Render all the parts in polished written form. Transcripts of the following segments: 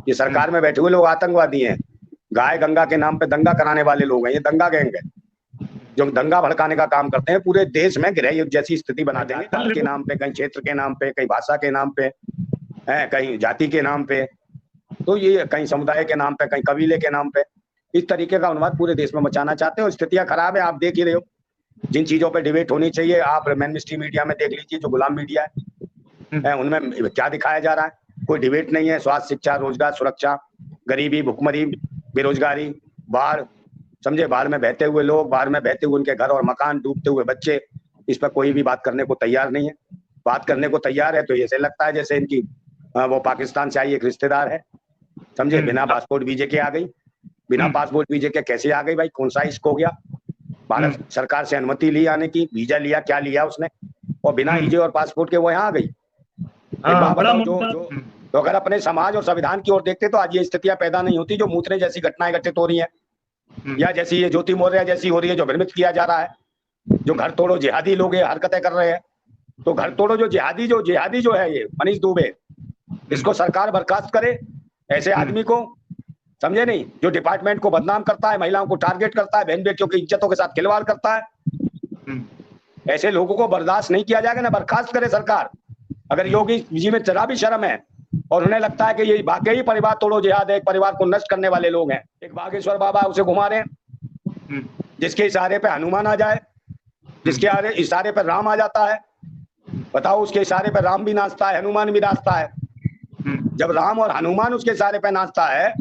ये सरकार में बैठे हुए लोग आतंकवादी हैं, गाय गंगा के नाम पे दंगा कराने वाले लोग हैं, ये दंगा गैंग है जो दंगा भड़काने का काम करते हैं। पूरे देश में गृह युद्ध जैसी स्थिति बना देंगे, जात के नाम पे, कहीं क्षेत्र के नाम पे, कहीं भाषा के नाम पे, कहीं जाति के नाम पे, तो ये कहीं समुदाय के नाम पे, कहीं कबीले के नाम पे, इस तरीके का उन्माद पूरे देश में मचाना चाहते हैं। और स्थितियां खराब है, आप देख ही रहे हो। जिन चीजों पे डिबेट होनी चाहिए, आप मेन स्ट्रीम मीडिया में देख लीजिए, जो गुलाम मीडिया है उनमें क्या दिखाया जा रहा है? कोई डिबेट नहीं है। स्वास्थ्य, शिक्षा, रोजगार, सुरक्षा, गरीबी, भुखमरी, बेरोजगारी, बाढ़, समझे, बाढ़ में बहते हुए लोग, बाढ़ में बहते हुए उनके घर और मकान, डूबते हुए बच्चे, इस पर कोई भी बात करने को तैयार नहीं है। बात करने को तैयार है तो ऐसे लगता है जैसे इनकी वो पाकिस्तान से आई एक रिश्तेदार है, समझे, बिना पासपोर्ट वीजे के आ गई। बिना पासपोर्ट वीजे के कैसे आ गई भाई? कौन सा इश्क हो गया? भारत सरकार से अनुमति ली आने की, वीजा लिया, क्या लिया उसने, और बिना वीजे और पासपोर्ट के वो यहाँ आ गई। तो अगर अपने समाज और संविधान की ओर देखते तो आज ये स्थितियां पैदा नहीं होती जो मूतने जैसी घटनाएं घटित हो रही हैं, या जैसी ये ज्योति मौर्य जैसी हो रही है, जो भ्रमित किया जा रहा है, जो घर तोड़ो जिहादी लोग ये हरकतें कर रहे हैं। तो घर तोड़ो जो जिहादी जो है ये मनीष दुबे, इसको सरकार बर्खास्त करे। ऐसे आदमी को, समझे नहीं, जो डिपार्टमेंट को बदनाम करता है, महिलाओं को टारगेट करता है, बहन बेटियों की इज्जतों के साथ खिलवाड़ करता है, ऐसे लोगों को बर्दाश्त नहीं किया जाएगा ना, बर्खास्त करे सरकार। अगर योगी जी में जरा भी शर्म है और उन्हें लगता है कि ये वाकई परिवार तोड़ो जिहाद है, एक परिवार को नष्ट करने वाले लोग हैं। एक बागेश्वर बाबा उसे घुमा रहे हैं, जिसके इशारे पे हनुमान आ जाए, जिसके इशारे पे राम आ जाता है। बताओ, उसके इशारे पे राम भी नाचता है, हनुमान भी नाचता है। जब राम और हनुमान उसके इशारे पे नाचता है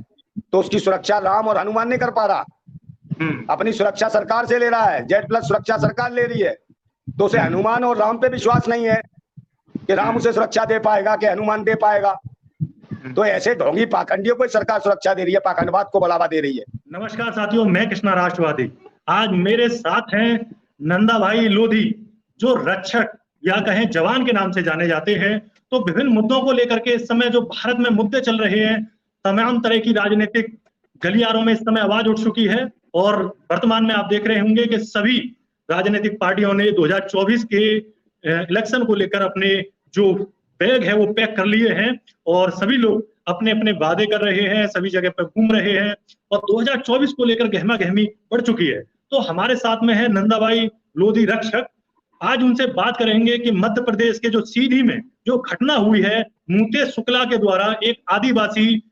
तो उसकी सुरक्षा राम और हनुमान नहीं कर पा रहा, अपनी सुरक्षा सरकार से ले रहा है, Z+ सुरक्षा सरकार ले रही है। तो उसे हनुमान और राम पे विश्वास नहीं है कि राम उसे सुरक्षा दे पाएगा, कि हनुमान दे पाएगा। तो ऐसे ढोंगी पाखंडियों को सरकार सुरक्षा दे रही है, पाखंडवाद को बढ़ावा दे रही है। नमस्कार साथियों, मैं कृष्णा राष्ट्रवादी। आज मेरे साथ हैं नंदा भाई लोधी, जो रक्षक या कहें जवान के नाम से जाने जाते हैं। तो विभिन्न मुद्दों को लेकर के इस समय जो भारत में मुद्दे चल रहे हैं, तमाम तरह की राजनीतिक गलियारों में इस समय आवाज उठ चुकी है। और वर्तमान में आप देख रहे होंगे कि सभी राजनीतिक पार्टियों ने 2024 के इलेक्शन को लेकर अपने जो बैग है वो पैक कर लिए हैं और सभी लोग अपने अपने वादे कर रहे हैं, सभी जगह पर घूम रहे हैं और 2024 को लेकर गहमा गहमी बढ़ चुकी है। तो हमारे साथ में है नंदा भाई लोधी रक्षक। आज उनसे बात करेंगे कि मध्य प्रदेश के जो सीधी में जो घटना हुई है, मूते शुक्ला के द्वारा एक आदिवासी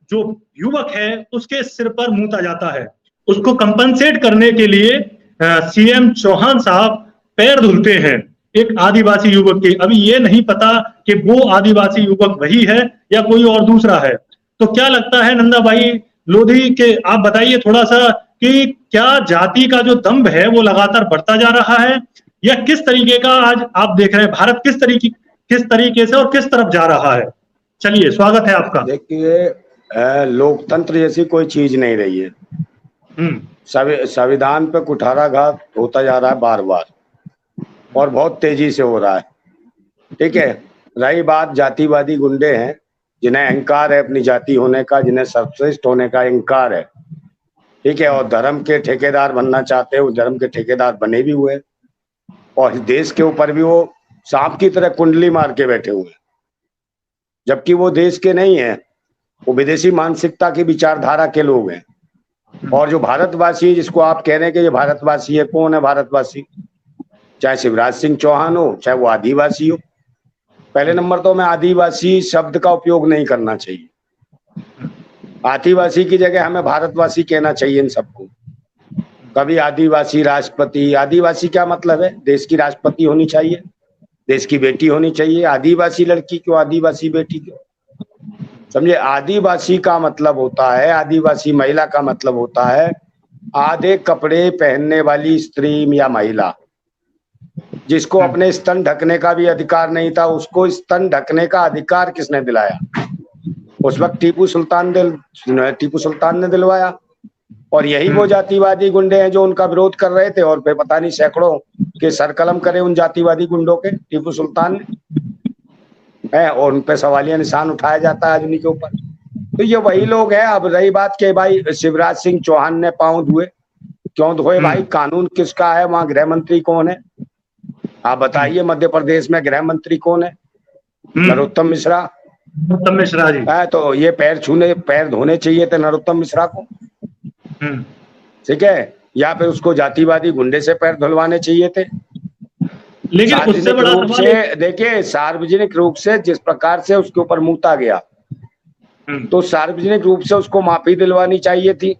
जो युवक है उसके सिर पर मूता जाता है, उसको कंपनसेट करने के लिए सीएम चौहान साहब पैर धुलते हैं एक आदिवासी युवक के। अभी ये नहीं पता कि वो आदिवासी युवक वही है या कोई और दूसरा है। तो क्या लगता है नंदा भाई लोधी के, आप बताइए थोड़ा सा कि क्या जाति का जो दंभ है वो लगातार बढ़ता जा रहा है या किस तरीके का आज आप देख रहे हैं भारत किस तरीके से और किस तरफ जा रहा है? चलिए, स्वागत है आपका। देखिए, लोकतंत्र जैसी कोई चीज नहीं रही है। संविधान पे कुठाराघात होता जा रहा है बार बार और बहुत तेजी से हो रहा है। ठीक है, रही बात जातिवादी गुंडे हैं जिन्हें अहंकार है अपनी जाति होने का, जिन्हें सर्वश्रेष्ठ होने का अहंकार है। ठीक है, और धर्म के ठेकेदार बनना चाहते हैं, वो धर्म के ठेकेदार बने भी हुए और देश के ऊपर भी वो सांप की तरह कुंडली मार के बैठे हुए, जबकि वो देश के नहीं है, वो विदेशी मानसिकता की विचारधारा के लोग हैं। और जो भारतवासी, जिसको आप कह रहे हैं कि ये भारतवासी है, कौन है भारतवासी? चाहे शिवराज सिंह चौहान हो, चाहे वो आदिवासी हो। पहले नंबर तो मैं आदिवासी शब्द का उपयोग नहीं करना चाहिए। आदिवासी की जगह हमें भारतवासी कहना चाहिए इन सबको। कभी आदिवासी राष्ट्रपति, आदिवासी क्या मतलब है? देश की राष्ट्रपति होनी चाहिए, देश की बेटी होनी चाहिए। आदिवासी लड़की क्यों, आदिवासी बेटी क्यों? समझे, आदिवासी का मतलब होता है, आदिवासी महिला का मतलब होता है आधे कपड़े पहनने वाली स्त्री या महिला, जिसको अपने स्तन ढकने का भी अधिकार नहीं था। उसको स्तन ढकने का अधिकार किसने दिलाया? उस वक्त टीपू सुल्तान ने दिलवाया। और यही वो जातिवादी गुंडे हैं जो उनका विरोध कर रहे थे और फिर पता नहीं सैकड़ों के सरकलम करे उन जातिवादी गुंडों के टीपू सुल्तान ने है, और उन पे सवालिया निशान उठाया जाता है आज उन्हीं के ऊपर। तो ये वही लोग हैं। अब रही बात के भाई शिवराज सिंह चौहान ने पांव धोए, क्यों धोए भाई? कानून किसका है? वहां गृह मंत्री कौन है? आप बताइए, मध्य प्रदेश में गृह मंत्री कौन है? नरोत्तम मिश्रा। नरोत्तम मिश्रा जी। तो ये पैर धोने चाहिए थे नरोत्तम मिश्रा को, ठीक है, या फिर उसको जातिवादी गुंडे से पैर धुलवाने चाहिए थे। लेकिन उससे बड़ा सवाल देखिए, सार्वजनिक रूप से जिस प्रकार से उसके ऊपर मूता गया, तो सार्वजनिक रूप से उसको माफी दिलवानी चाहिए थी।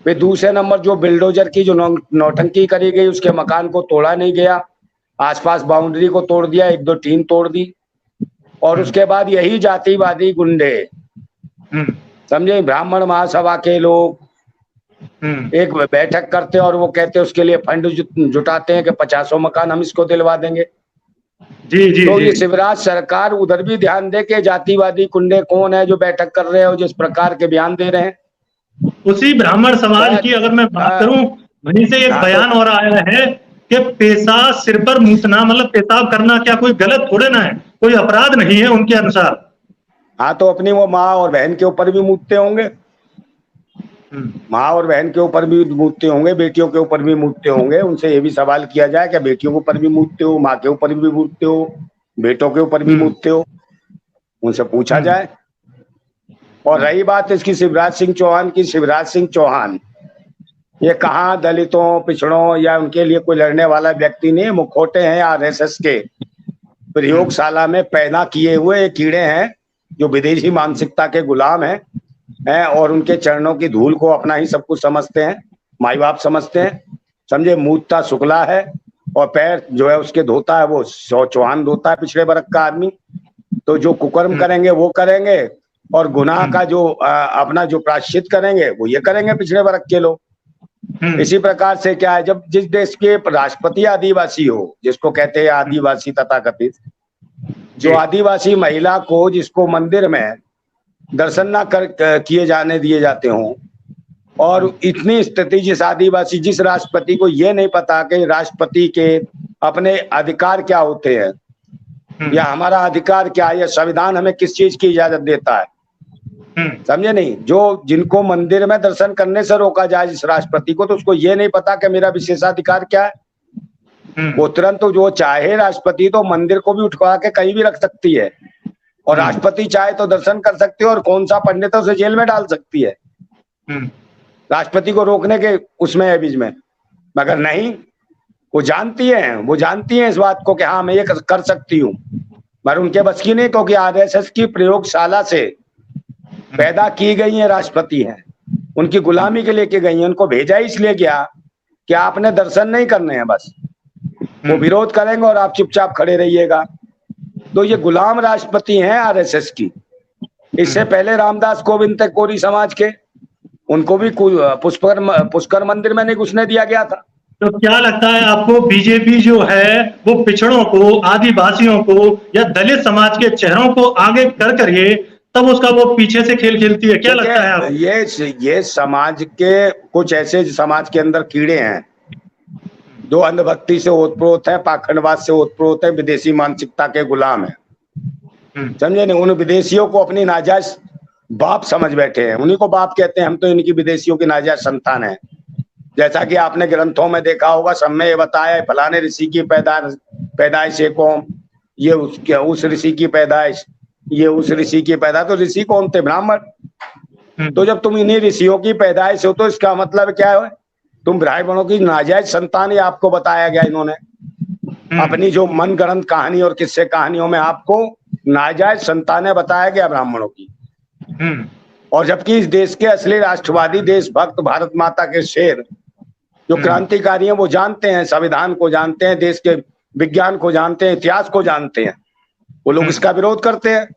फिर दूसरे नंबर, जो बिल्डोजर की जो नौटंकी करी गई, उसके मकान को तोड़ा नहीं गया, आसपास बाउंड्री को तोड़ दिया, एक दो टीन तोड़ दी, और उसके बाद यही जातिवादी गुंडे, समझे, ब्राह्मण महासभा के लोग एक बैठक करते हैं और वो कहते हैं उसके लिए फंड जुटाते हैं कि 50 मकान हम इसको दिलवा देंगे। जी तो ये शिवराज सरकार उधर भी ध्यान दे के जातिवादी गुंडे कौन है जो बैठक कर रहे हैं और जिस प्रकार के बयान दे रहे हैं। उसी ब्राह्मण समाज की अगर मैं बात करूं, वहीं से एक बयान और आया है कि पेशाब सिर पर मूतना, मतलब पेशाब करना क्या कोई गलत थोड़े ना है, कोई अपराध नहीं है उनके अनुसार। हाँ, तो अपनी वो माँ और बहन के ऊपर भी मूतते होंगे, माँ और बहन के ऊपर भी मूतते होंगे, बेटियों के ऊपर भी मूतते होंगे। उनसे ये भी सवाल किया जाए कि बेटियों के ऊपर भी मूतते हो, माँ के ऊपर भी मूतते हो, बेटों के ऊपर भी मूतते हो, उनसे पूछा जाए। और रही बात इसकी शिवराज सिंह चौहान की, शिवराज सिंह चौहान ये कहाँ दलितों, पिछड़ों या उनके लिए कोई लड़ने वाला व्यक्ति नहीं, मुखौटे हैं आरएसएस के प्रयोगशाला में पैदा किए हुए कीड़े हैं जो विदेशी मानसिकता के गुलाम हैं और उनके चरणों की धूल को अपना ही सब कुछ समझते हैं, माई बाप समझते हैं, समझे। मूतता शुक्ला है और पैर जो है उसके धोता है वो चौहान धोता है, पिछड़े वर्ग का आदमी। तो जो कुकर्म करेंगे वो करेंगे और गुनाह का जो अपना जो प्रायश्चित करेंगे वो ये करेंगे पिछड़े वर्ग के लोग। इसी प्रकार से क्या है, जब जिस देश के राष्ट्रपति आदिवासी हो, जिसको कहते हैं आदिवासी तथाकथित, जो आदिवासी महिला को जिसको मंदिर में दर्शन ना किए जाने दिए जाते हों, और इतनी स्थिति जिस राष्ट्रपति को ये नहीं पता कि राष्ट्रपति के अपने अधिकार क्या होते हैं या हमारा अधिकार क्या है, या संविधान हमें किस चीज की इजाजत देता है, समझे नहीं। जो जिनको मंदिर में दर्शन करने से रोका जाए जिस राष्ट्रपति को, तो उसको ये नहीं पता कि मेरा विशेषाधिकार क्या है। वो तुरंत जो चाहे राष्ट्रपति तो मंदिर को भी उठवा के कहीं भी रख सकती है, और राष्ट्रपति चाहे तो दर्शन कर सकती है, और कौन सा पंडित है उसे जेल में डाल सकती है राष्ट्रपति को रोकने के उसमें है बीच में। मगर नहीं, वो जानती है इस बात को कि हाँ मैं ये कर सकती हूँ, मगर उनके बस की नहीं, क्योंकि आरएसएस की प्रयोगशाला से पैदा की गई है राष्ट्रपति हैं, उनकी गुलामी के लिए की गई है। उनको भेजा इसलिए गया कि आपने दर्शन नहीं करने हैं, बस वो विरोध करेंगे और आप चुपचाप खड़े रहिएगा। तो ये गुलाम राष्ट्रपति हैं आरएसएस की। इससे पहले रामदास कोविंद थे कोरी समाज के, उनको भी पुष्कर मंदिर में नहीं घुसने दिया गया था। तो क्या लगता है आपको, बीजेपी जो है वो पिछड़ों को, आदिवासियों को या दलित समाज के चेहरों को आगे कर करके तब उसका वो पीछे से खेल खेलती है, क्या लगता है आपको? ये समाज के कुछ ऐसे समाज के अंदर कीड़े हैं जो अंधभक्ति से ओतप्रोत है, पाखंडवाद से ओतप्रोत है, विदेशी मानसिकता के गुलाम है, समझे नहीं। उन विदेशियों को अपनी नाजायज बाप समझ बैठे हैं, उन्हीं को बाप कहते हैं। हम तो इनकी विदेशियों की नाजायज संतान है। जैसा कि आपने ग्रंथों में देखा होगा, सब में ये बताया फलाने ऋषि की पैदाइश है कौन, ये उस ऋषि की पैदाइश, ये उस ऋषि की पैदाइश। तो ऋषि कौन थे? ब्राह्मण। तो जब तुम इन्हीं ऋषियों की पैदाइश हो तो इसका मतलब क्या है, तुम ब्राह्मणों की नाजायज संतान। ये आपको बताया गया इन्होंने अपनी जो मन गढ़ंत कहानी और किस्से कहानियों में आपको नाजायज संतानें बताया गया ब्राह्मणों की। और जबकि इस देश के असली राष्ट्रवादी, देशभक्त, भारत माता के शेर जो क्रांतिकारी हैं, वो जानते हैं, संविधान को जानते हैं, देश के विज्ञान को जानते हैं, इतिहास को जानते हैं। वो लोग इसका विरोध करते हैं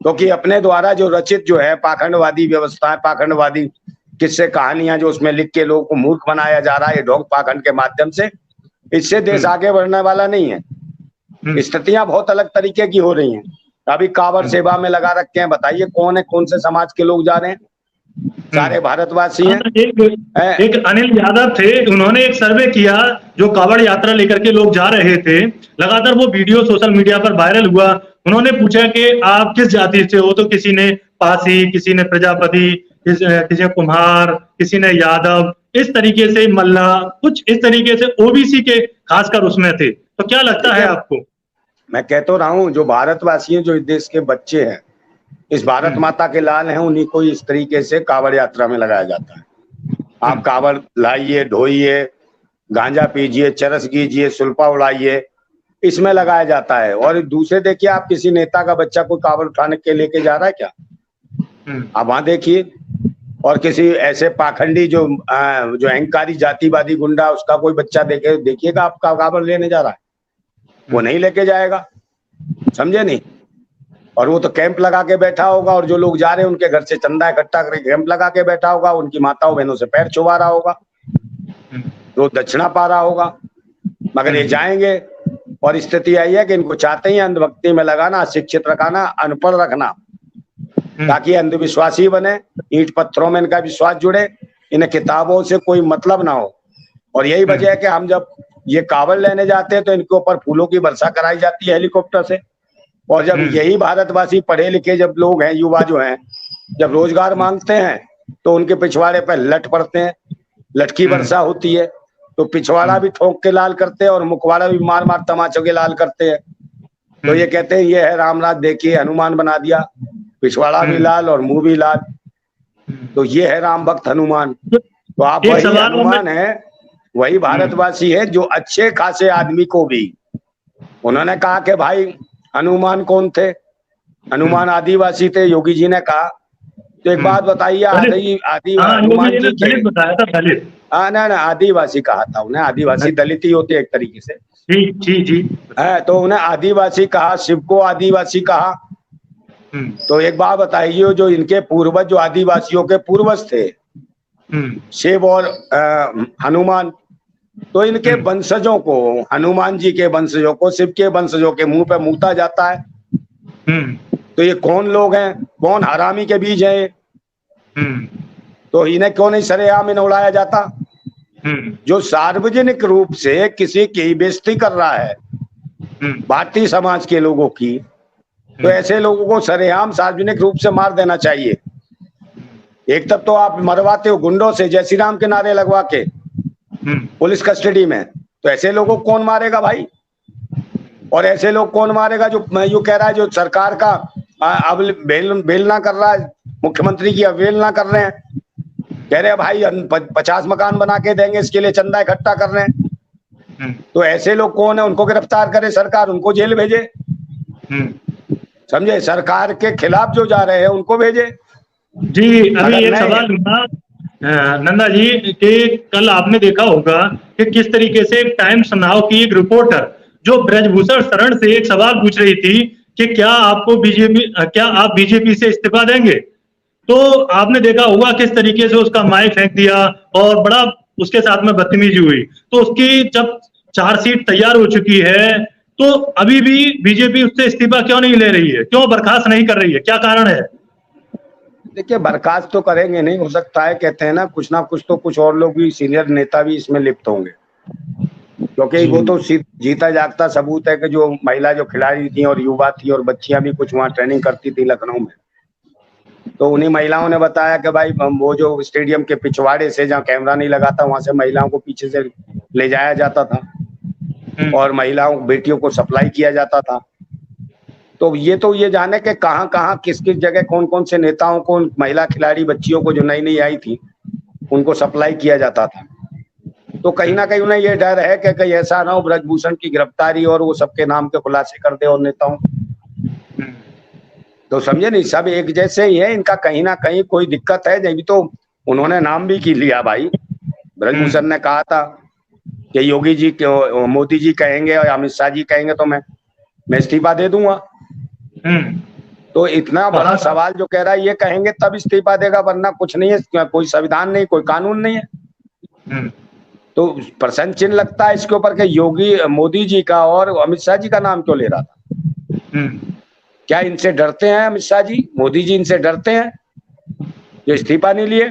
क्योंकि अपने द्वारा जो रचित जो है पाखंडवादी व्यवस्था, पाखंडवादी किस्से कहानियां जो उसमें लिख के लोगों को मूर्ख बनाया जा रहा है ढोंग पाखंड के माध्यम से, इससे देश आगे बढ़ने वाला नहीं है। स्थितियां बहुत अलग तरीके की हो रही हैं। अभी कांवड़ सेवा में लगा रखे हैं, बताइए कौन है, कौन से समाज के लोग जा रहे हैं? सारे भारतवासी हैं। एक अनिल यादव थे, उन्होंने एक सर्वे किया, जो कांवड़ यात्रा लेकर के लोग जा रहे थे, लगातार वो वीडियो सोशल मीडिया पर वायरल हुआ। उन्होंने पूछा कि आप किस जाति से हो, तो किसी ने पासी, किसी ने प्रजापति, किसी ने कुम्हार, किसी ने यादव, इस तरीके से मल्ला, कुछ इस तरीके से ओबीसी के खासकर उसमें थे। तो क्या लगता है आपको? मैं कहता रहा हूं, जो भारतवासी हैं, जो इस देश के बच्चे हैं, इस भारत माता के लाल हैं, उन्हीं को इस तरीके से कांवड़ यात्रा में लगाया जाता है। आप कांवड़ लाइए, ढोइए, गांजा पीजिए, चरस कीजिए, सुल्फा उड़ाइए, इसमें लगाया जाता है। और दूसरे देखिए, आप किसी नेता का बच्चा कोई कांवड़ उठाने के लेके जा रहा है क्या? आप वहां देखिए। और किसी ऐसे पाखंडी जो अहंकारी जातिवादी गुंडा, उसका कोई बच्चा देखिएगा आप कांवड़ लेने जा रहा है, वो नहीं लेके जाएगा, समझे नहीं। और वो तो कैंप लगा के बैठा होगा, और जो लोग जा रहे हैं उनके घर से चंदा इकट्ठा करके कैंप लगा के बैठा होगा, उनकी माताओं बहनों से पैर छुआ रहा होगा, तो दक्षिणा पा रहा होगा। मगर ये जाएंगे, और स्थिति आई है कि इनको चाहते ही अंधभक्ति में लगाना, शिक्षित रखाना, अनपढ़ रखना, ताकि अंधविश्वासी बने, ईंट पत्थरों में इनका विश्वास जुड़े, इन्हें किताबों से कोई मतलब ना हो। और यही वजह है कि हम जब ये कांवड़ लेने जाते हैं तो इनके ऊपर फूलों की वर्षा कराई जाती है हेलीकॉप्टर से। और जब यही भारतवासी पढ़े लिखे जब लोग हैं, युवा जो हैं, जब रोजगार मांगते हैं तो उनके पिछवाड़े पर लट पड़ते हैं, लटकी वर्षा होती है, तो पिछवाड़ा भी ठोक के लाल करते हैं और मुखवाड़ा भी मार मार तमाचों के लाल करते हैं। तो ये कहते हैं ये है रामराज, देखिए हनुमान बना दिया, पिछवाड़ा भी लाल और मुंह भी लाल, तो ये है राम भक्त हनुमान। तो आप वही हनुमान है, वही भारतवासी है जो अच्छे खासे आदमी को भी उन्होंने कहा कि भाई हनुमान कौन थे? हनुमान आदिवासी थे, योगी जी ने कहा। तो एक बात बताइए, हनुमान जी दलित बताया था, दलित। हाँ ना, आदिवासी कहा था उन्हें, आदिवासी दलित ही होते एक तरीके से। जी है, तो उन्हें आदिवासी कहा, शिव को आदिवासी कहा। तो एक बात बताइए, जो इनके पूर्वज, जो आदिवासियों के पूर्वज थे, शिव और हनुमान, तो इनके वंशजों को, हनुमान जी के वंशजों को शिव के वंशजों के मुंह पे मूता जाता है। तो ये कौन लोग हैं? कौन हरामी के बीज हैं? तो इन्हें क्यों नहीं सरेआम इन्हें उड़ाया जाता? जो सार्वजनिक रूप से किसी की बेइज्जती कर रहा है भारतीय समाज के लोगों की, तो ऐसे लोगों को सरेआम सार्वजनिक रूप से मार देना चाहिए। एक तब तो आप मरवाते हो गुंडों से, जय श्री राम के नारे लगवा के पुलिस कस्टडी में, तो ऐसे लोगों को कौन मारेगा भाई? और ऐसे लोग कौन मारेगा जो यूं कह रहा है, जो सरकार का अवहेलना कर रहा है, मुख्यमंत्री की अवहेलना कर रहे हैं, कह रहे हैं भाई 50 मकान बना के देंगे, इसके लिए चंदा इकट्ठा कर रहे हैं। तो ऐसे लोग कौन है? उनको गिरफ्तार करे सरकार, उनको जेल भेजे, समझे? सरकार के खिलाफ जो जा रहे हैं उनको भेजे। जी, अभी एक सवाल था नंदा जी कि कल आपने देखा होगा कि किस तरीके से टाइम्स नाउ की एक रिपोर्टर जो ब्रजभूषण शरण से एक सवाल पूछ रही थी कि क्या आप बीजेपी से इस्तीफा देंगे, तो आपने देखा होगा किस तरीके से उसका माइक फेंक दिया और बड़ा उसके साथ में बदतमीजी हुई। तो उसकी जब चार्जशीट तैयार हो चुकी है, तो अभी भी बीजेपी उससे इस्तीफा क्यों नहीं ले रही है, क्यों बर्खास्त नहीं कर रही है, क्या कारण है? देखिए, बर्खास्त तो करेंगे नहीं, हो सकता है, कहते हैं ना कुछ तो कुछ और लोग भी, सीनियर नेता भी इसमें लिप्त होंगे, क्योंकि वो तो जीता जागता सबूत है कि जो महिला जो खिलाड़ी थी और युवा थी और बच्चियां भी कुछ वहां ट्रेनिंग करती थी लखनऊ में, तो उन्हीं महिलाओं ने बताया कि भाई वो जो स्टेडियम के पिछवाड़े से, जहाँ कैमरा नहीं लगा था, वहां से महिलाओं को पीछे से ले जाया जाता था और महिलाओं बेटियों को सप्लाई किया जाता था। तो ये जाने के कहाँ किस जगह कौन कौन से नेताओं को, महिला खिलाड़ी बच्चियों को जो नई नई आई थी उनको सप्लाई किया जाता था। तो कहीं ना कहीं उन्हें ये डर है कि कहीं ऐसा ना हो ब्रजभूषण की गिरफ्तारी और वो सबके नाम के खुलासे कर दे और नेताओं। तो समझे नहीं, सब एक जैसे ही है, इनका कहीं ना कहीं कोई दिक्कत है। जब तो उन्होंने नाम भी की लिया भाई, ब्रजभूषण ने कहा था कि योगी जी, मोदी जी कहेंगे और अमित शाह जी कहेंगे तो मैं इस्तीफा दे दूंगा। तो इतना बड़ा सवाल जो कह रहा है, ये कहेंगे तब इस्तीफा देगा, वरना कुछ नहीं है, कोई संविधान नहीं, कोई कानून नहीं है। तो प्रश्न चिन्ह लगता है इसके ऊपर कि योगी, मोदी जी का और अमित शाह जी का नाम क्यों ले रहा था? क्या इनसे डरते हैं अमित शाह जी, मोदी जी इनसे डरते हैं जो इस्तीफा नहीं लिए?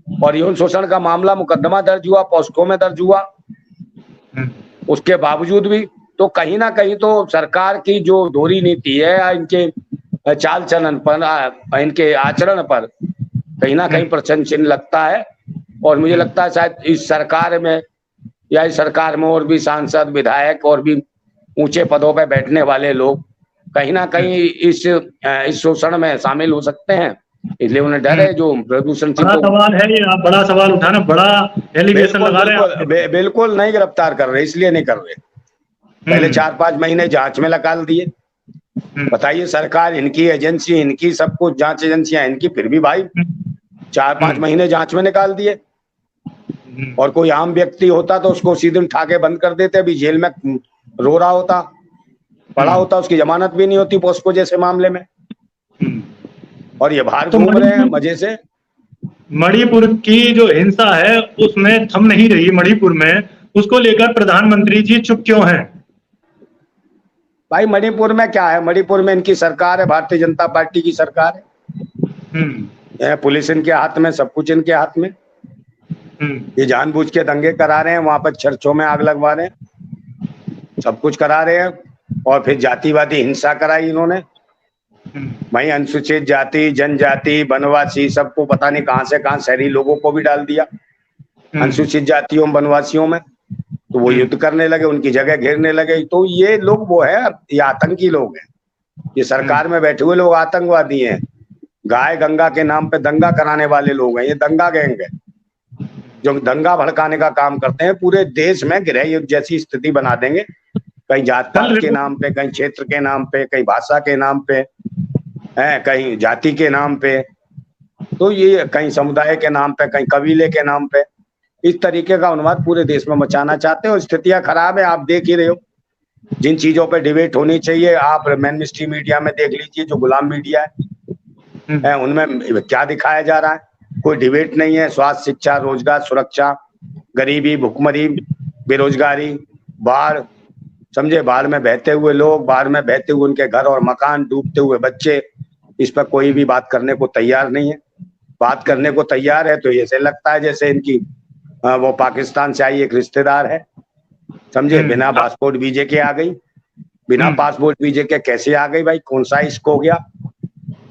और यौन शोषण का मामला, मुकदमा दर्ज हुआ, पॉस्को में दर्ज हुआ, उसके बावजूद भी तो कहीं ना कहीं तो सरकार की जो दोहरी नीति है, इनके चाल चलन पर, इनके आचरण पर कहीं ना कहीं प्रश्न चिन्ह लगता है। और मुझे लगता है शायद इस सरकार में, या इस सरकार में और भी सांसद, विधायक और भी ऊंचे पदों पर बैठने वाले लोग कहीं ना कहीं इस शोषण में शामिल हो सकते हैं, इसलिए उन्हें डर है जो प्रदूषण से। बड़ा सवाल है ये, आप बड़ा सवाल उठाना, बड़ा एलिगेशन बिल्कुल लगा रहे हैं बिल्कुल आप। बिल्कुल नहीं गिरफ्तार कर रहे, इसलिए नहीं कर रहे। पहले 4-5 महीने जांच में लगा दिए। बताइए, सरकार इनकी, एजेंसी इनकी, सब कुछ जांच एजेंसियां इनकी, फिर भी भाई 4-5 महीने जांच में निकाल दिए। और कोई आम व्यक्ति होता तो उसको उसी दिन ठाके बंद कर देते, अभी जेल में रो रहा होता, पड़ा होता, उसकी जमानत भी नहीं होती पॉस्को जैसे मामले में। और ये बाहर तो घूम रहे हैं मजे से। मणिपुर की जो हिंसा है उसमें थम नहीं रही, मणिपुर में, उसको लेकर प्रधानमंत्री जी चुप क्यों हैं? भाई मणिपुर में क्या है, मणिपुर में इनकी सरकार है, भारतीय जनता पार्टी की सरकार है। पुलिस इनके हाथ में, सब कुछ इनके हाथ में। ये जानबूझ के दंगे करा रहे हैं, वहां पर चर्चों में आग लगवा रहे हैं, सब कुछ करा रहे हैं। और फिर जातिवादी हिंसा कराई इन्होंने। वही अनुसूचित जाति, जनजाति, वनवासी, सबको पता नहीं कहां से कहां, शहरी लोगों को भी डाल दिया अनुसूचित जातियों वनवासियों में। तो वो युद्ध करने लगे, उनकी जगह घेरने लगे। तो ये लोग वो है, ये आतंकी लोग हैं, ये सरकार में बैठे हुए लोग आतंकवादी हैं। गाय गंगा के नाम पे दंगा कराने वाले लोग हैं, ये दंगा गैंग है जो दंगा भड़काने का काम करते हैं। पूरे देश में गृह युद्ध जैसी स्थिति बना देंगे, कहीं जात पात के नाम पे, कहीं क्षेत्र के नाम पे, कहीं भाषा के नाम पे, कहीं जाति के नाम पे, तो ये कहीं समुदाय के नाम पे, कहीं कबीले के नाम पे, इस तरीके का उन्माद पूरे देश में मचाना चाहते हैं। और स्थितियां खराब है, आप देख ही रहे हो। जिन चीजों पे डिबेट होनी चाहिए, आप मेन स्ट्रीम मीडिया में देख लीजिए, जो गुलाम मीडिया है उनमें क्या दिखाया जा रहा है, कोई डिबेट नहीं है। स्वास्थ्य, शिक्षा, रोजगार, सुरक्षा, गरीबी, भुखमरी, बेरोजगारी, बाढ़, समझे, बाढ़ में बहते हुए लोग, बाढ़ में बहते हुए उनके घर और मकान, डूबते हुए बच्चे, इस पर कोई भी बात करने को तैयार नहीं है। बात करने को तैयार है तो ऐसे लगता है जैसे इनकी वो पाकिस्तान से आई एक रिश्तेदार है, समझे, बिना पासपोर्ट वीजे के आ गई। बिना पासपोर्ट वीजे के कैसे आ गई भाई, कौन सा इश्क हो गया?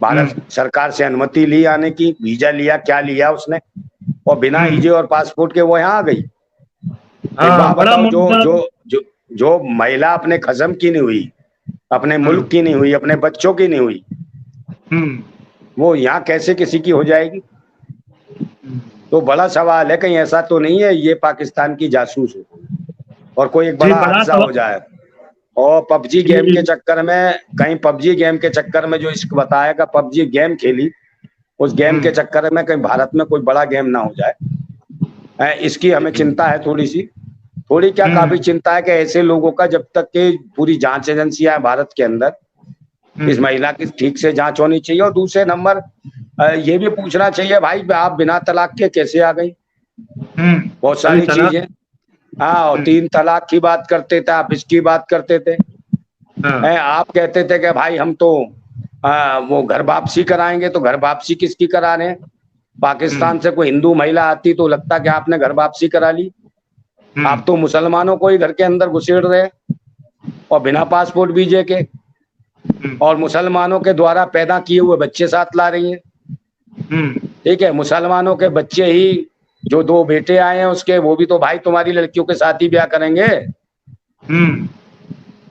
भारत सरकार से अनुमति ली आने की, वीजा लिया, क्या लिया उसने, और बिना वीजे और पासपोर्ट के वो यहाँ आ गई। एक बात बताओ, जो महिला अपने खसम की नहीं हुई, अपने मुल्क की नहीं हुई, अपने बच्चों की नहीं हुई, वो यहाँ कैसे किसी की हो जाएगी? तो बड़ा सवाल है, कहीं ऐसा तो नहीं है ये पाकिस्तान की जासूस हो और कोई एक बड़ा हादसा हो जाए। और पबजी गेम के चक्कर में, कहीं पबजी गेम के चक्कर में जो इश्क बताएगा, पबजी गेम खेली, उस गेम के चक्कर में कहीं भारत में कोई बड़ा गेम ना हो जाए, इसकी हमें चिंता है थोड़ी सी। थोड़ी क्या, काफी चिंता है कि ऐसे लोगों का, जब तक कि पूरी जांच एजेंसियां है भारत के अंदर, इस महिला की ठीक से जांच होनी चाहिए। और दूसरे नंबर ये भी पूछना चाहिए भाई, आप बिना तलाक के कैसे आ गई? बहुत सारी चीजें। हाँ, और 3 तलाक की बात करते थे आप, इसकी बात करते थे। आप कहते थे कि भाई हम तो वो घर वापसी कराएंगे, तो घर वापसी किसकी करा रहे हैं? पाकिस्तान से कोई हिंदू महिला आती तो लगता कि आपने घर वापसी करा ली। आप तो मुसलमानों को ही घर के अंदर घुसेड़ रहे और बिना पासपोर्ट वीजे के, और मुसलमानों के द्वारा पैदा किए हुए बच्चे साथ ला रही हैं। ठीक है, मुसलमानों के बच्चे ही, जो 2 बेटे आए हैं उसके, वो भी तो भाई तुम्हारी लड़कियों के साथ ही ब्याह करेंगे।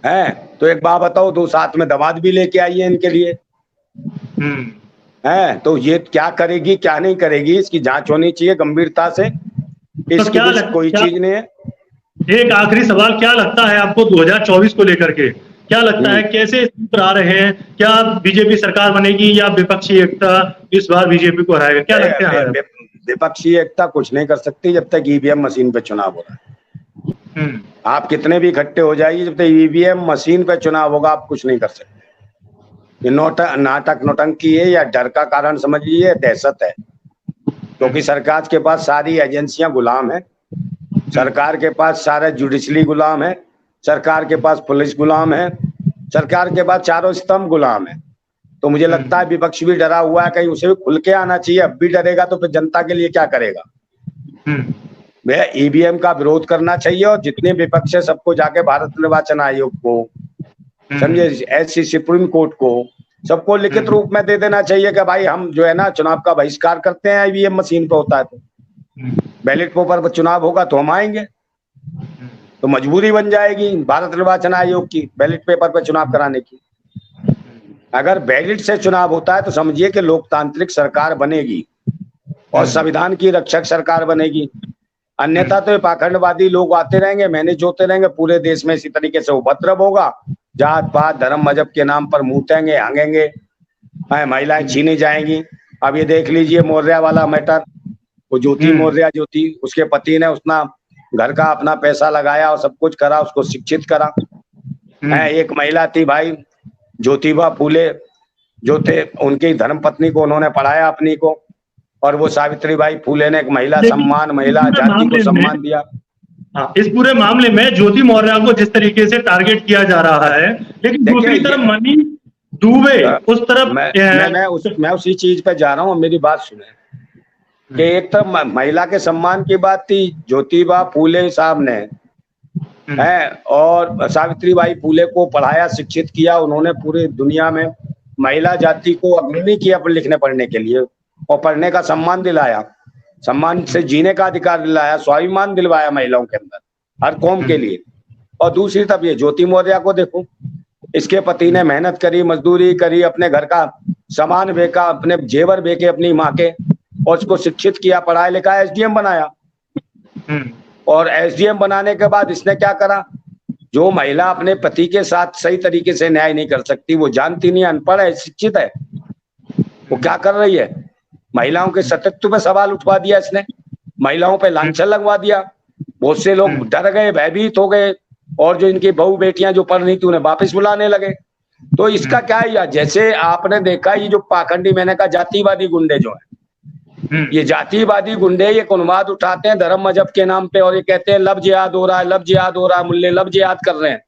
हैं, तो एक बात बताओ, 2 साथ में दामाद भी लेके आई है इनके लिए। हैं, तो ये क्या करेगी क्या नहीं करेगी, इसकी जांच होनी चाहिए गंभीरता से। इसकी तो कोई चीज नहीं है। एक आखिरी सवाल, क्या लगता है आपको 2024 को लेकर के, क्या लगता है कैसे सूत्र आ रहे हैं? क्या बीजेपी सरकार बनेगी या विपक्षी एकता इस बार बीजेपी को हराएगा? क्या लगता है? विपक्षी एकता कुछ नहीं कर सकती जब तक ईवीएम मशीन पे चुनाव हो रहा है। आप कितने भी इकट्ठे हो जाइए, जब तक ईवीएम मशीन पे चुनाव होगा आप कुछ नहीं कर सकते। ये नाटक नौटंकी है, या डर का कारण समझ लीजिए, दहशत है। क्योंकि सरकार के पास सारी एजेंसियां गुलाम है, सरकार के पास सारा जुडिशरी गुलाम है, सरकार के पास पुलिस गुलाम है, सरकार के पास चारों स्तंभ गुलाम है। तो मुझे लगता है विपक्ष भी डरा हुआ है, कहीं उसे भी खुल के आना चाहिए। अब भी डरेगा तो फिर जनता के लिए क्या करेगा? भैया ईवीएम का विरोध करना चाहिए, और जितने विपक्ष है सबको जाके भारत निर्वाचन आयोग को, समझे, ऐसी सुप्रीम कोर्ट को, सबको लिखित रूप में दे देना चाहिए कि भाई हम जो है ना चुनाव का बहिष्कार करते हैं, ईवीएम मशीन पे होता है तो बैलेट पेपर पर चुनाव होगा तो हम आएंगे। तो मजबूरी बन जाएगी भारत निर्वाचन आयोग की बैलेट पेपर पर चुनाव कराने की। अगर बैलेट से चुनाव होता है तो समझिए कि लोकतांत्रिक सरकार बनेगी और संविधान की रक्षक सरकार बनेगी। अन्यथा तो ये पाखंडवादी लोग आते रहेंगे, मैनेज होते रहेंगे, पूरे देश में इसी तरीके से उपद्रव होगा, जात पात धर्म मजहब के नाम पर मूतेंगे हंगेंगे, महिलाएं छीनी जाएंगी। अब ये देख लीजिए मौर्य वाला मैटर, वो ज्योति मौर्य जो थी, उसके पति ने उसना घर का अपना पैसा लगाया और सब कुछ करा, उसको शिक्षित करा। एक महिला थी भाई, ज्योतिबा फूले जो थे, उनकी धर्मपत्नी को उन्होंने पढ़ाया अपनी को, और वो सावित्रीबाई फूले ने एक महिला सम्मान, महिला जाति को सम्मान दिया। इस पूरे मामले में ज्योति मौर्य को जिस तरीके से टारगेट किया जा रहा है, लेकिन दूसरी तरफ मनीष दुबे उस तरफ मैं उसी चीज पे जा रहा हूँ, मेरी बात सुने कि एक तरफ महिला के सम्मान की बात थी, ज्योतिबा फूले साहब ने है, और सावित्रीबाई फूले को पढ़ाया शिक्षित किया, उन्होंने पूरी दुनिया में महिला जाति को अग्रणी किया लिखने पढ़ने के लिए, और पढ़ने का सम्मान दिलाया, सम्मान से जीने का अधिकार दिलाया, स्वाभिमान दिलवाया महिलाओं के अंदर हर कौम के लिए। और दूसरी तरफ ये ज्योति मौर्य को देखो, इसके पति ने मेहनत करी, मजदूरी करी, अपने घर का सामान बेचा, अपने जेवर बेचे अपनी माँ के, और उसको शिक्षित किया, पढ़ाया लिखा, एसडीएम बनाया। और एसडीएम बनाने के बाद इसने क्या करा, जो महिला अपने पति के साथ सही तरीके से न्याय नहीं कर सकती, वो जानती नहीं, अनपढ़ है, शिक्षित है, वो क्या कर रही है, महिलाओं के सतीत्व पे सवाल उठवा दिया इसने, महिलाओं पे लांछन लगवा दिया। बहुत से लोग डर गए, भयभीत हो गए, और जो इनकी बहू बेटियां जो पढ़ रही थी उन्हें वापस बुलाने लगे। तो इसका क्या है, जैसे आपने देखा ये जो पाखंडी, मैंने कहा जातिवादी गुंडे जो है, ये जातिवादी गुंडे ये उन्माद उठाते हैं धर्म मजहब के नाम पे, और ये कहते हैं लब जिहाद हो रहा है, लब जिहाद हो रहा है, मुल्ले लब जिहाद कर रहे हैं।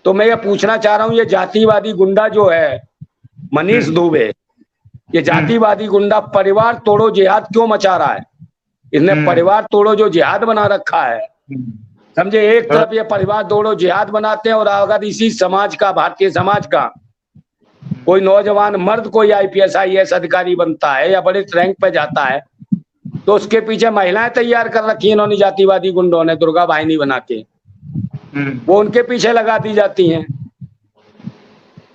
तो मैं ये पूछना चाह रहा हूँ, ये जातिवादी गुंडा जो है मनीष दुबे, ये जातिवादी गुंडा परिवार तोड़ो जिहाद क्यों मचा रहा है? इसने परिवार तोड़ो जो जिहाद बना रखा है, समझे, एक तरफ ये परिवार तोड़ो जिहाद बनाते हैं, और अगर इसी समाज का, भारतीय समाज का कोई नौजवान मर्द कोई आईपीएस आईएएस अधिकारी बनता है या बड़े रैंक पे जाता है, तो उसके पीछे महिलाएं तैयार कर रखी है इन्होंने जातिवादी गुंडों ने, दुर्गा वाहिनी बना के वो उनके पीछे लगा दी जाती हैं,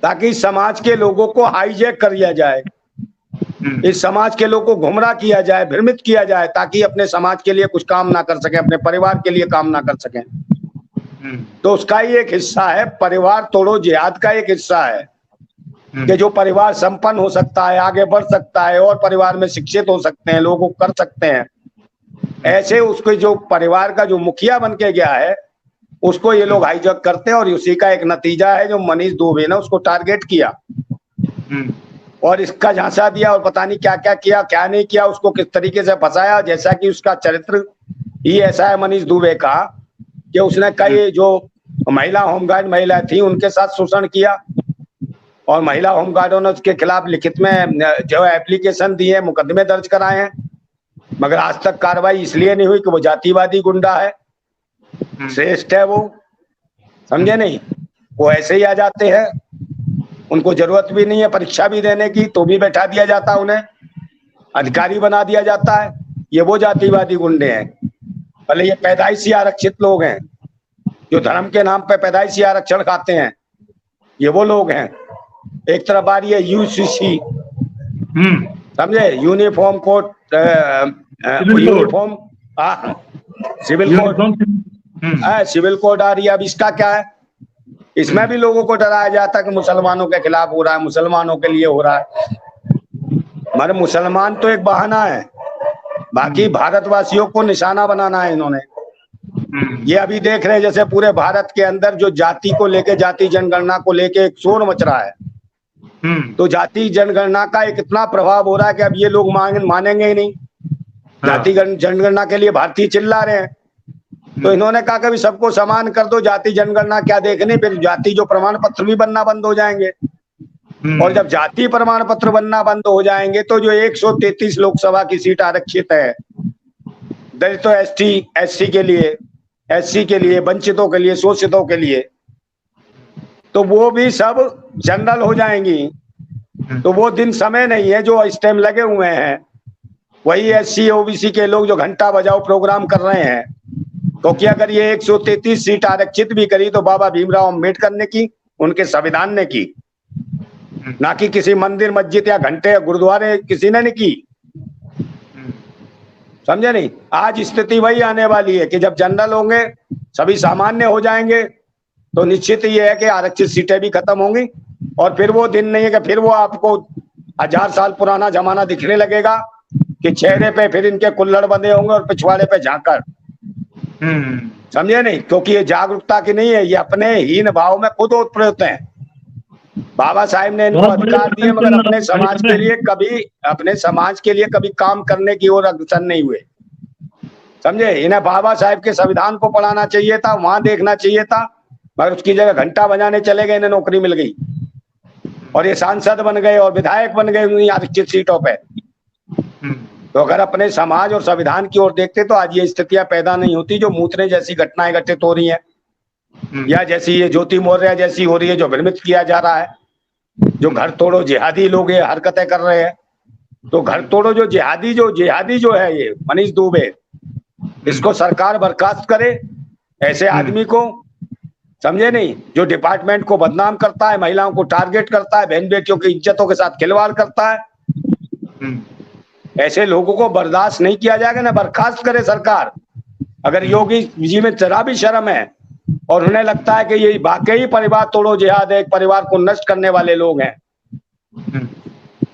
ताकि समाज के लोगों को हाईजैक कर दिया जाए, इस समाज के लोगों को गुमराह किया जाए, भ्रमित किया जाए, ताकि अपने समाज के लिए कुछ काम ना कर सके, अपने परिवार के लिए काम ना कर सके। तो उसका ही एक हिस्सा है, परिवार तोड़ो जिहाद का एक हिस्सा है कि जो परिवार संपन्न हो सकता है, आगे बढ़ सकता है, और परिवार में शिक्षित हो सकते हैं, लोगों को कर सकते हैं, ऐसे उसको जो परिवार का जो मुखिया बन के गया है उसको ये लोग हाईजैक करते हैं। और उसी का एक नतीजा है जो मनीष दुबे ने उसको टारगेट किया और इसका झांसा दिया, और पता नहीं क्या क्या किया, क्या नहीं किया, उसको किस तरीके से फंसाया। जैसा कि उसका चरित्र ही ऐसा है मनीष दुबे का कि उसने कई जो महिला होमगार्ड महिला थी उनके साथ शोषण किया, और महिला होमगार्डों ने उसके खिलाफ लिखित में जो एप्लीकेशन दी है, मुकदमे दर्ज कराए हैं, मगर आज तक कार्रवाई इसलिए नहीं हुई कि वो जातिवादी गुंडा है, श्रेष्ठ है वो, समझे नहीं, वो ऐसे ही आ जाते हैं, उनको जरूरत भी नहीं है परीक्षा भी देने की, तो भी बैठा दिया जाता है, उन्हें अधिकारी बना दिया जाता है। ये वो जातिवादी गुंडे हैं, भले ये पैदाइशी आरक्षित लोग हैं जो धर्म के नाम पे पैदाइशी आरक्षण खाते हैं, ये वो लोग हैं। एक तरफ आ रही है यूसीसी, समझे, uniform code, uniform civil code, civil code आ रही है। अब इसका क्या है, इसमें भी लोगों को डराया जाता है कि मुसलमानों के खिलाफ हो रहा है, मुसलमानों के लिए हो रहा है, मगर मुसलमान तो एक बहाना है, बाकी भारतवासियों को निशाना बनाना है इन्होंने। ये अभी देख रहे हैं जैसे पूरे भारत के अंदर जो जाति को लेके, जाति जनगणना को लेके एक शोर मच रहा है, तो जाति जनगणना का एक इतना प्रभाव हो रहा है कि अब ये लोग मानेंगे ही नहीं। जाति जनगणना के लिए भारतीय चिल्ला रहे हैं, तो इन्होंने कहा कि सबको समान कर दो, जाति जनगणना क्या देखने, फिर जाति जो प्रमाण पत्र भी बनना बंद हो जाएंगे। और जब जाति प्रमाण पत्र बनना बंद हो जाएंगे तो जो 133 लोकसभा की सीट आरक्षित है दलितों, एसटी एससी के लिए, एससी के लिए, वंचितों के लिए, शोषितों के लिए, तो वो भी सब जनरल हो जाएंगी। तो वो दिन समय नहीं है जो इस टाइम लगे हुए हैं, वही एससी ओबीसी के लोग जो घंटा बजाओ प्रोग्राम कर रहे हैं, क्योंकि अगर ये 133 सीट आरक्षित भी करी तो बाबा भीमराव अम्बेडकर ने की, उनके संविधान ने की, ना कि किसी मंदिर मस्जिद या घंटे या गुरुद्वारे किसी ने नहीं की। समझे नहीं? आज स्थिति वही आने वाली है कि जब जनरल होंगे, सभी सामान्य हो जाएंगे, तो निश्चित ये है कि आरक्षित सीटें भी खत्म होंगी और फिर वो दिन नहीं है कि फिर वो आपको 1000 साल पुराना जमाना दिखने लगेगा कि चेहरे पे फिर इनके कुल्हड़ बंधे होंगे और पिछवाड़े पे झांकर। समझे नहीं? क्योंकि ये जागरूकता की नहीं है, ये अपने हीन भाव में खुद ओतप्रोत हैं। बाबा साहेब ने इनको अधिकार दिए मगर अपने समाज के लिए कभी काम करने की ओर अग्रसर नहीं हुए। समझे? इन्हें बाबा साहेब के संविधान को पढ़ाना चाहिए था, वहां देखना चाहिए था, मगर उसकी जगह घंटा बजाने चले गए, इन्हें नौकरी मिल गई और ये सांसद बन गए और विधायक बन गए उन्हीं आरक्षित सीटों पे। तो अगर अपने समाज और संविधान की ओर देखते तो आज ये स्थितियां पैदा नहीं होती जो मूतने जैसी घटनाएं घटित हो रही हैं, या जैसी ये ज्योति मौर्य जैसी हो रही है, जो भ्रमित किया जा रहा है, जो घर तोड़ो जिहादी लोग ये हरकतें कर रहे हैं। तो घर तोड़ो जो जिहादी जो है ये मनीष दुबे, इसको सरकार बर्खास्त करे। ऐसे आदमी को, समझे नहीं, जो डिपार्टमेंट को बदनाम करता है, महिलाओं को टारगेट करता है, बहन बेटियों की इज्जतों के साथ खिलवाड़ करता है, ऐसे लोगों को बर्दाश्त नहीं किया जाएगा ना, बर्खास्त करे सरकार। अगर योगी जी में जरा भी शर्म है और उन्हें लगता है कि ये वाकई परिवार तोड़ो जिहाद है, एक परिवार को नष्ट करने वाले लोग हैं,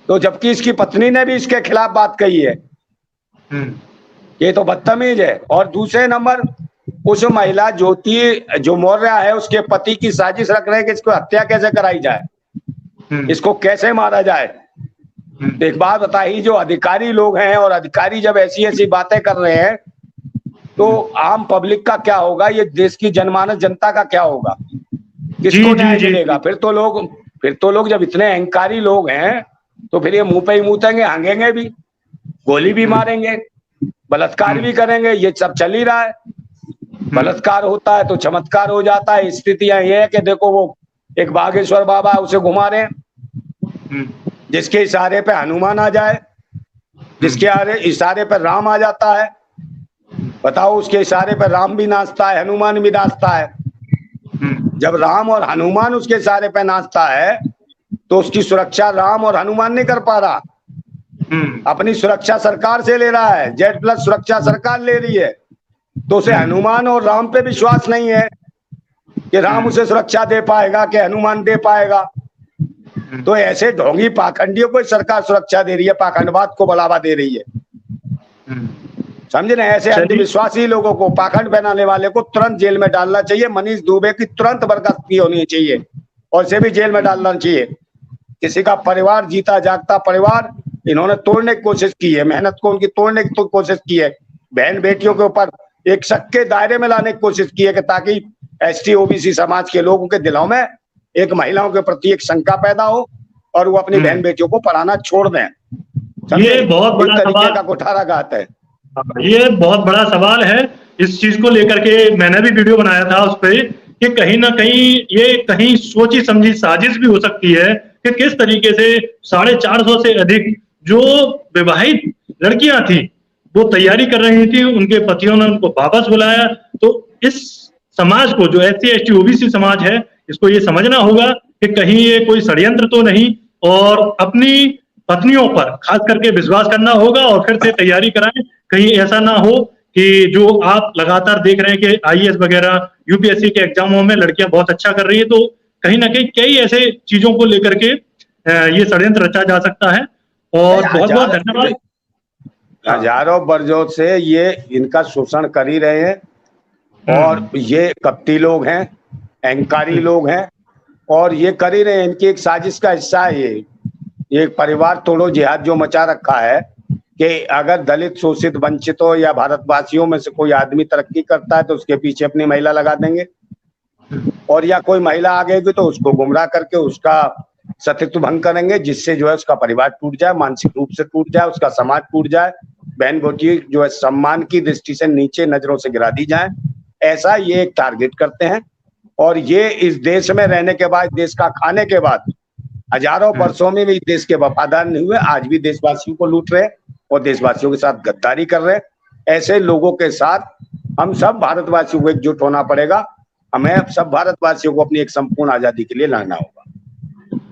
तो जबकि इसकी पत्नी ने भी इसके खिलाफ बात कही है, ये तो बदतमीज है। और दूसरे नंबर, उस महिला ज्योति जो मौर्य है उसके पति की साजिश रख रहे हैं कि इसको हत्या कैसे कराई जाए, इसको कैसे मारा जाए। एक बात बताइए, जो अधिकारी लोग हैं और अधिकारी जब ऐसी ऐसी बातें कर रहे हैं तो आम पब्लिक का क्या होगा, ये देश की जनमानस जनता का क्या होगा, किसको न्याय मिलेगा? फिर तो लोग जब इतने अहंकारी लोग हैं तो फिर ये मुंह पे ही मूतेंगे, हांगेंगे भी, गोली भी मारेंगे, बलात्कार भी करेंगे। ये सब चल ही रहा है। बलात्कार होता है तो चमत्कार हो जाता है। स्थितियां ये है कि देखो वो एक बागेश्वर बाबा उसे घुमा रहे हैं, जिसके इशारे पे हनुमान आ जाए, जिसके इशारे पे राम आ जाता है। बताओ, उसके इशारे पे राम भी नाचता है, हनुमान भी नाचता है। जब राम और हनुमान उसके इशारे पे नाचता है तो उसकी सुरक्षा राम और हनुमान नहीं कर पा रहा, अपनी सुरक्षा सरकार से ले रहा है, Z+ सुरक्षा सरकार ले रही है। तो उसे हनुमान और राम पे विश्वास नहीं है कि राम उसे सुरक्षा दे पाएगा, कि हनुमान दे पाएगा। तो ऐसे ढोंगी पाखंडियों को सरकार सुरक्षा दे रही है, पाखंडवाद को बढ़ावा दे रही है। समझे ना? ऐसे अंधविश्वासी लोगों को, पाखंड बनाने वाले को तुरंत जेल में डालना चाहिए। मनीष दुबे की तुरंत बर्खास्तगी होनी चाहिए और इसे भी जेल में डालना चाहिए। किसी का परिवार, जीता जागता परिवार इन्होंने तोड़ने की कोशिश की है, मेहनत को उनकी तोड़ने की कोशिश की है, बहन बेटियों के ऊपर एक शक के दायरे में लाने की कोशिश की है कि ताकि ST OBC समाज के लोगों के दिलों में एक महिलाओं के प्रति एक शंका पैदा हो और वो अपनी बहन बेटियों को पढ़ाना छोड़ दें। ये बहुत बड़ा तरीके का कुठाराघात है। ये बहुत बड़ा सवाल है। इस चीज को लेकर के मैंने भी वीडियो बनाया था उस पर कि कहीं ना कहीं ये कहीं सोची समझी साजिश भी हो सकती है कि किस तरीके से 450 से अधिक जो विवाहित लड़कियां थी वो तैयारी कर रही थी, उनके पतियों ने उनको वापस बुलाया। तो इस समाज को, जो SC ST OBC समाज है, इसको ये समझना होगा कि कहीं ये कोई षड्यंत्र तो नहीं, और अपनी पत्नियों पर खास करके विश्वास करना होगा और फिर से तैयारी कराएं। कहीं ऐसा ना हो कि जो आप लगातार देख रहे हैं कि IAS वगैरह UPSC के एग्जामों में लड़कियां बहुत अच्छा कर रही है, तो कहीं ना कहीं कई ऐसे चीजों को लेकर के ये षड्यंत्र रचा जा सकता है। और बहुत बहुत धन्यवाद। हजारों बरसों से ये इनका शोषण कर ही रहे हैं और ये कपटी लोग हैं, अहंकारी लोग हैं और ये कर ही रहे हैं। इनकी एक साजिश का हिस्सा है ये परिवार तोड़ो जिहाद जो मचा रखा है कि अगर दलित, शोषित, वंचितों या भारतवासियों में से कोई आदमी तरक्की करता है तो उसके पीछे अपनी महिला लगा देंगे, और या कोई महिला आ गई तो उसको गुमराह करके उसका सतीत्व भंग करेंगे, जिससे जो है उसका परिवार टूट जाए, मानसिक रूप से टूट जाए, उसका समाज टूट जाए, बहन बेटी जो है सम्मान की दृष्टि से नीचे नजरों से गिरा दी जाए। ऐसा ये एक टारगेट करते हैं और ये इस देश में रहने के बाद, देश का खाने के बाद हजारों वर्षों में भी देश के वफादार नहीं हुए, आज भी देशवासियों को लूट रहे और देशवासियों के साथ गद्दारी कर रहे। ऐसे लोगों के साथ हम सब भारतवासियों को एकजुट होना पड़ेगा। हमें सब भारतवासियों को अपनी एक संपूर्ण आजादी के लिए लड़ना होगा।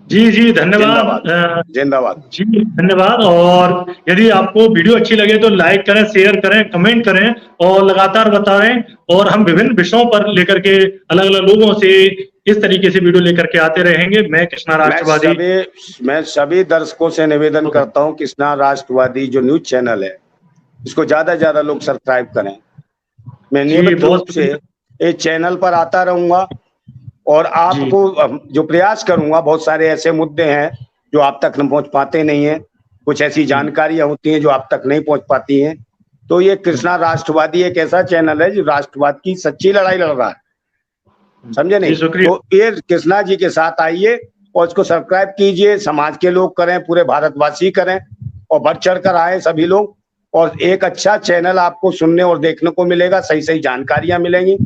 जी जी धन्यवाद। जिंदाबाद। जी धन्यवाद। और यदि आपको वीडियो अच्छी लगे तो लाइक करें, शेयर करें, कमेंट करें और लगातार बताएं। और हम विभिन्न विषयों पर लेकर के अलग अलग लोगों से इस तरीके से वीडियो लेकर के आते रहेंगे। मैं कृष्णा राष्ट्रवादी मैं सभी दर्शकों से निवेदन करता हूं, कृष्णा राष्ट्रवादी जो न्यूज चैनल है इसको ज्यादा से ज्यादा लोग सब्सक्राइब करें। मैं नियमित रूप से इस चैनल पर आता रहूंगा और आपको जो प्रयास करूंगा, बहुत सारे ऐसे मुद्दे हैं जो आप तक पहुंच पाते नहीं है, कुछ ऐसी जानकारियां होती हैं जो आप तक नहीं पहुंच पाती हैं। तो ये कृष्णा राष्ट्रवादी एक ऐसा चैनल है जो राष्ट्रवाद की सच्ची लड़ाई लड़ रहा है, समझे नहीं? तो ये कृष्णा जी के साथ आइए और इसको सब्सक्राइब कीजिए, समाज के लोग करें, पूरे भारतवासी करें और बढ़ चढ़ कर आए सभी लोग। और एक अच्छा चैनल आपको सुनने और देखने को मिलेगा, सही सही जानकारियां मिलेंगी,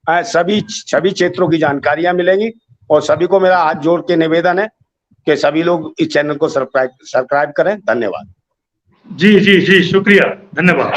सभी क्षेत्रों की जानकारियां मिलेंगी। और सभी को मेरा हाथ जोड़ के निवेदन है कि सभी लोग इस चैनल को सब्सक्राइब करें। धन्यवाद। जी जी जी शुक्रिया, धन्यवाद।